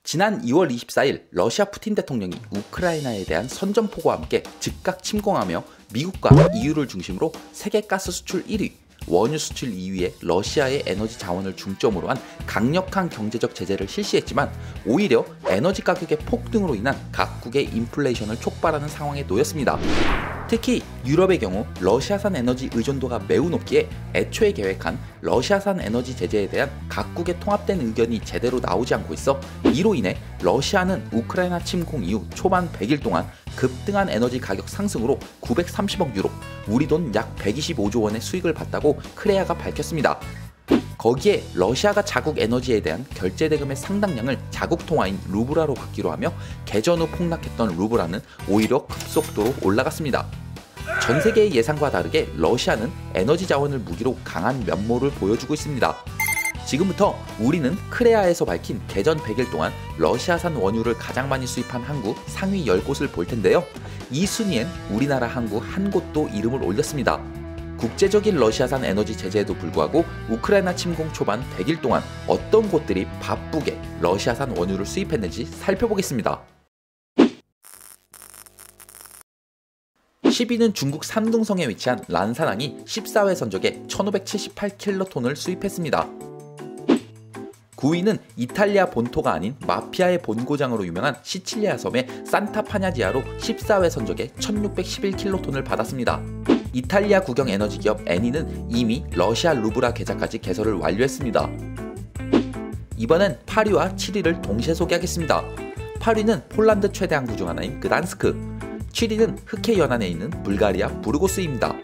지난 2월 24일 러시아 푸틴 대통령이 우크라이나에 대한 선전포고와 함께 즉각 침공하며 미국과 EU를 중심으로 세계 가스 수출 1위, 원유 수출 2위의 러시아의 에너지 자원을 중점으로 한 강력한 경제적 제재를 실시했지만 오히려 에너지 가격의 폭등으로 인한 각국의 인플레이션을 촉발하는 상황에 놓였습니다. 특히 유럽의 경우 러시아산 에너지 의존도가 매우 높기에 애초에 계획한 러시아산 에너지 제재에 대한 각국의 통합된 의견이 제대로 나오지 않고 있어 이로 인해 러시아는 우크라이나 침공 이후 초반 100일 동안 급등한 에너지 가격 상승으로 930억 유로, 우리 돈 약 125조 원의 수익을 봤다고 크레아가 밝혔습니다. 거기에 러시아가 자국 에너지에 대한 결제 대금의 상당량을 자국 통화인 루블화로 받기로 하며 개전 후 폭락했던 루블화는 오히려 급속도로 올라갔습니다. 전 세계의 예상과 다르게 러시아는 에너지 자원을 무기로 강한 면모를 보여주고 있습니다. 지금부터 우리는 크레아에서 밝힌 개전 100일 동안 러시아산 원유를 가장 많이 수입한 항구 상위 10곳을 볼 텐데요. 이 순위엔 우리나라 항구 한 곳도 이름을 올렸습니다. 국제적인 러시아산 에너지 제재에도 불구하고 우크라이나 침공 초반 100일 동안 어떤 곳들이 바쁘게 러시아산 원유를 수입했는지 살펴보겠습니다. 10위는 중국 산둥성에 위치한 란사낭이 14회 선적에 1578킬로톤을 수입했습니다. 9위는 이탈리아 본토가 아닌 마피아의 본고장으로 유명한 시칠리아 섬의 산타파냐지아로 14회 선적에 1611킬로톤을 받았습니다. 이탈리아 국영 에너지 기업 에니는 이미 러시아 루블화 계좌까지 개설을 완료했습니다. 이번엔 8위와 7위를 동시에 소개하겠습니다. 8위는 폴란드 최대 항구 중 하나인 그단스크, 7위는 흑해 연안에 있는 불가리아 부르고스입니다.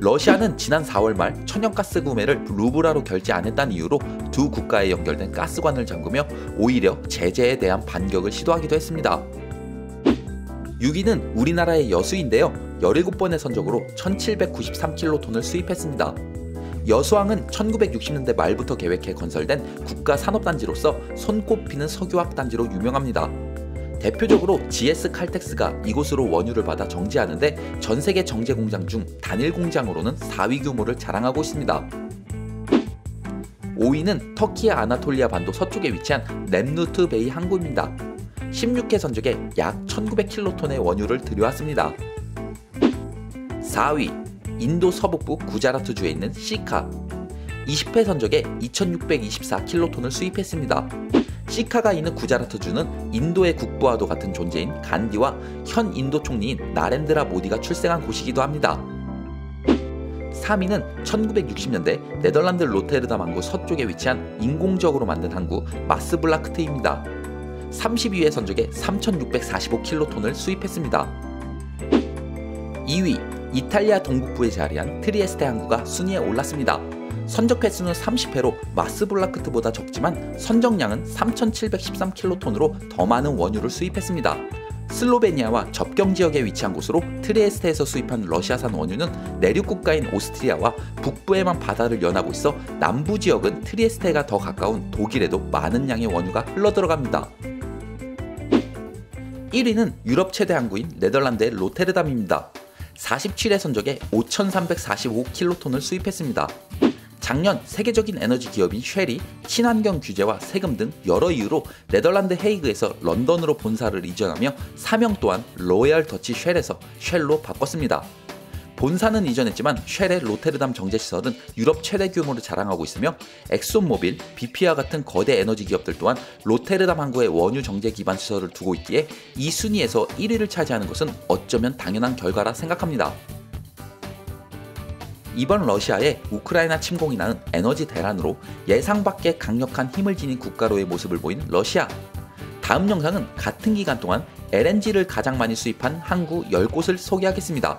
러시아는 지난 4월 말 천연가스 구매를 루블화로 결제 안 했다는 이유로 두 국가에 연결된 가스관을 잠그며 오히려 제재에 대한 반격을 시도하기도 했습니다. 6위는 우리나라의 여수인데요. 17번의 선적으로 1793킬로톤을 수입했습니다. 여수항은 1960년대 말부터 계획해 건설된 국가 산업단지로서 손꼽히는 석유화학 단지로 유명합니다. 대표적으로 GS 칼텍스가 이곳으로 원유를 받아 정제하는데 전세계 정제 공장 중 단일 공장으로는 4위 규모를 자랑하고 있습니다. 5위는 터키의 아나톨리아 반도 서쪽에 위치한 렘누트 베이 항구입니다. 16회 선적에 약 1900킬로톤의 원유를 들여왔습니다. 4위, 인도 서북부 구자라트주에 있는 시카. 20회 선적에 2624킬로톤을 수입했습니다. 시카가 있는 구자라트주는 인도의 국부와도 같은 존재인 간디와 현 인도 총리인 나렌드라 모디가 출생한 곳이기도 합니다. 3위는 1960년대 네덜란드 로테르담 항구 서쪽에 위치한 인공적으로 만든 항구 마스블라크트입니다. 32회 선적에 3645킬로톤을 수입했습니다. 2위, 이탈리아 동북부에 자리한 트리에스테 항구가 순위에 올랐습니다. 선적 횟수는 30회로 마스블라크트보다 적지만 선적량은 3713킬로톤으로 더 많은 원유를 수입했습니다. 슬로베니아와 접경 지역에 위치한 곳으로 트리에스테에서 수입한 러시아산 원유는 내륙 국가인 오스트리아와 북부에만 바다를 연하고 있어 남부 지역은 트리에스테가 더 가까운 독일에도 많은 양의 원유가 흘러들어갑니다. 1위는 유럽 최대 항구인 네덜란드의 로테르담입니다. 47회 선적에 5345킬로톤을 수입했습니다. 작년 세계적인 에너지 기업인 쉘이 친환경 규제와 세금 등 여러 이유로 네덜란드 헤이그에서 런던으로 본사를 이전하며 사명 또한 로얄 더치 쉘에서 쉘로 바꿨습니다. 본사는 이전했지만 쉘의 로테르담 정제시설은 유럽 최대 규모를 자랑하고 있으며 엑손모빌, BP와 같은 거대 에너지 기업들 또한 로테르담 항구에 원유 정제 기반 시설을 두고 있기에 이 순위에서 1위를 차지하는 것은 어쩌면 당연한 결과라 생각합니다. 이번 러시아의 우크라이나 침공이 낳은 에너지 대란으로 예상 밖의 강력한 힘을 지닌 국가로의 모습을 보인 러시아. 다음 영상은 같은 기간 동안 LNG를 가장 많이 수입한 항구 10곳을 소개하겠습니다.